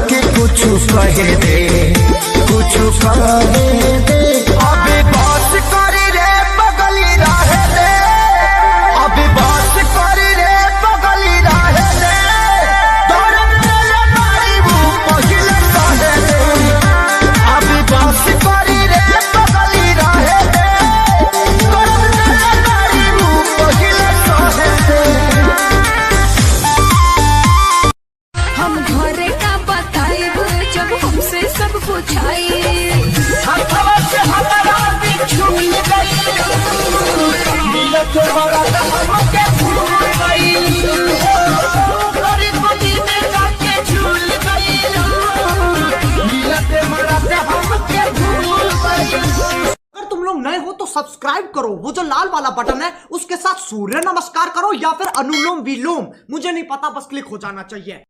के कुछ कहे दे, कुछ कहे दे। अभी बात करी रे बगली रहे दे, अभी बात करी रे बगली रहे दे। तोरे मेरे बारी वो पहिले कहे दे, अभी बात करी रे बगली रहे दे। तोरे मेरे बारी वो पहिले कहे दे। हम घरे का बताइब जब हमसे सब पूछाई। अगर तुम लोग नए हो तो सब्सक्राइब करो, वो जो लाल वाला बटन है उसके साथ सूर्य नमस्कार करो या फिर अनुलोम विलोम, मुझे नहीं पता, बस क्लिक हो जाना चाहिए।